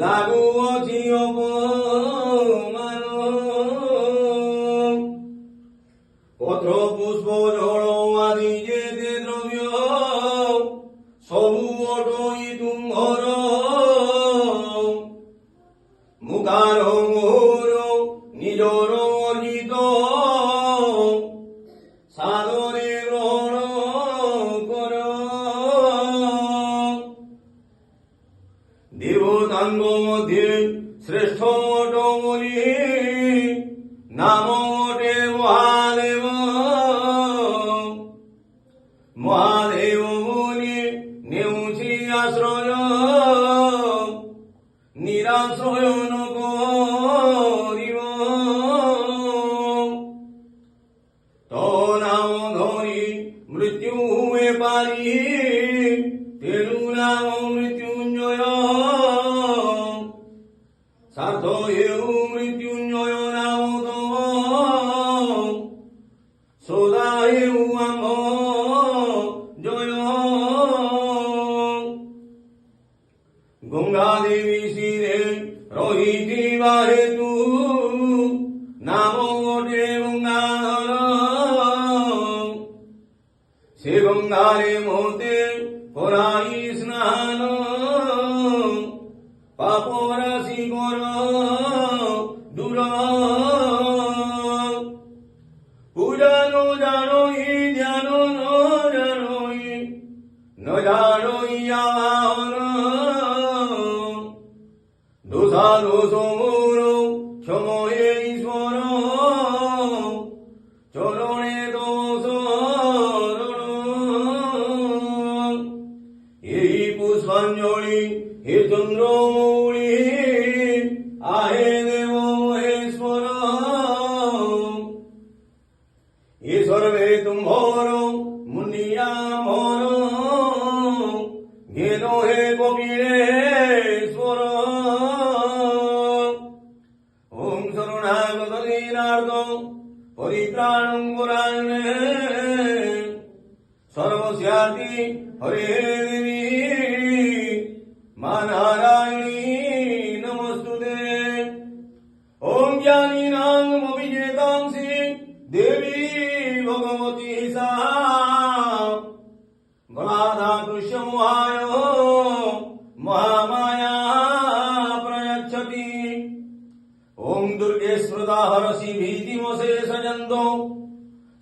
ଲାଗୁଅଛି ଅପମାନ। ପତ୍ର ପୁଷ୍ପ ଜଳ ଆଦି ଯେତେ ଦ୍ରବ୍ୟ ସବୁ ଅଟଇ ତୁମ୍ଭର। ମୁଖାର ମୋହର ନିଜର ଅର୍ଜିତ ସାଦରେ ଗ୍ରହଣ କର। ଦେବତାଙ୍କ ମଧ୍ୟରେ ଶ୍ରେଷ୍ଠ ଅଟ ବୋଲି ନାମ ଅଟେ ମହାଦେବ। ମହାଦେବ ବୋଲି ନେଉଛି ଆଶ୍ରୟ ନିରାଶ୍ରୟ ନ କରିବ। ତୋ ନାମ ଧରି ମୃତ୍ୟୁ ହୁଏ ପାରି ତେଣୁ ନାମ ମୃତ୍ୟୁଞ୍ଜୟ। ସାର୍ଥ ହେଉ ମୃତ୍ୟୁଞ୍ଜୟ ନାମ ତମ ସଦା ହେଉ ଆମ ଜୟ। ଗଙ୍ଗା ଦେବୀ ଶିରେ ରହିଥିବା ହେତୁ ନାମ ଅଟେ ଗଙ୍ଗାଧର। ସେ ଗଙ୍ଗାରେ ମୋତେ କରାଇ ସ୍ନାନ ପାପ ରାଶି କର ଦୂର। ପୂଜା ନ ଜାଣଇ ଧ୍ୟାନ ନ ଜାଣଇ ନ ଜାଣଇ ଆହ୍ୱାନ। ଦୋଷା ଦୋଷ ମୋର କ୍ଷମ ହେ ଈଶ୍ୱର ଚରଣେ ତବ ଶରଣ। ଏହି ପୁଷ୍ପାଞ୍ଜଳି हे ଚନ୍ଦ୍ରମୌଳି आहे देव महेश्वर। ये सर्वे तुम्भर मुनिया मोर घेन हे कपिलेश्वर। ओम शरणागत दीनार्थ परित्राणं परायणे सर्वस्यार्ति हरे देवी मा नारायणी नमस्तुते। ओम ज्ञानीनामभिजेतांसि देवी भगवती सा बलाधातुष्यमोहाय महामाया प्रयच्छति। ओम दुर्गे स्मृता हरसि भीतिमशेषजन्तो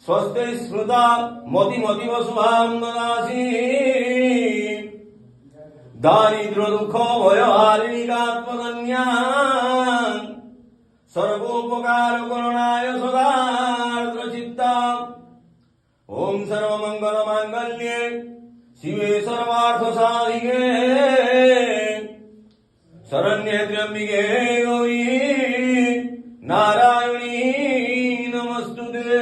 स्वस्ते स्मृता मतिमतीव शुभां ददासि। दारिद्र्य दुःख भय हारिणिकात्मधन्या सर्वोपकार करणाय सदार्द्र चित्ता। ओम सर्वमंगल मांगल्ये शिवे सर्वार्थ साधिके शरण्ये त्र्यंबिके गौरी नारायणी नमस्तुते।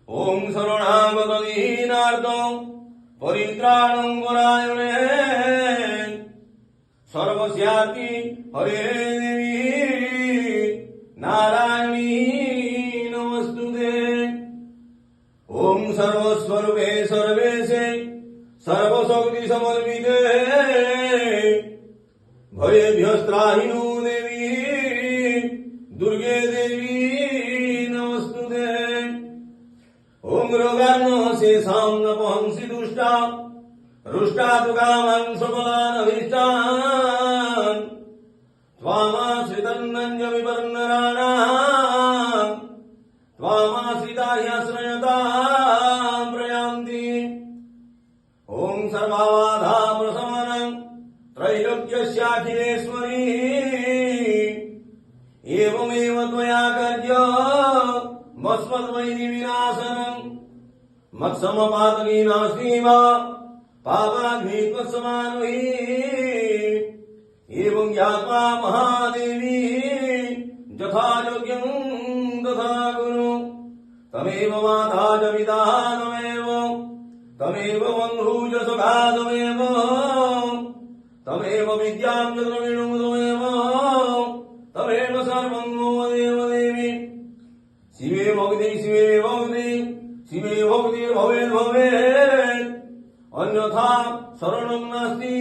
ओम शरणागत दीनार्थ परित्राणं परायणे सर्वस्यार्ति हरे देवी नारायणी नमस्तुते। ओम सर्वस्वरूपे सर्वेशे सर्वशक्ति समन्विते भयेभ्यस्त्राहिनो देवी दुर्गे देवी नमस्तुते। ओम रोगार्नो शेषां नपहंसि दुष्टा रुष्टा तु कामान् स्वपदानभीष्टान् त्वामाश्रितन्नञ्ज विपर्नराणाम् त्वामाश्रिता ह्याश्रयतां प्रयान्ति। ओम सर्वबाधा प्रशमनं त्रैलोक्यस्याखिलेश्वरी एवमेव त्वया कार्यम् मस्मद्वैरि विनाशनम् मत्समपातकी नास्ति वा पापाग्नि त्वत्समानुहि। एवं ज्ञात्वा महादेवी यथा योग्यं तथा कुरु। तमेव माता च पिता तमेव बन्धु च सखा तमेव विद्यां च द्रविणं तमेव सर्वं मम देव देवी। शिवे भक्ति शिवे भक्ति शिवे भक्ति भवेत् भवेत् अन्यथा शरणं नास्ति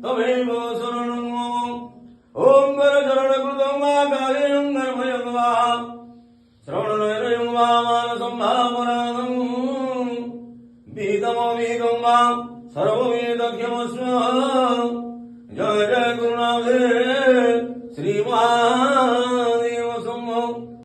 तमेव शरणं मम ओम करचरणकृतं वा कायं कर्मयं वा श्रवणनयनं वा मानसं भावनादं वेदमवेदं वा सर्ववेदज्ञमस्म जय जय गुरुनाथे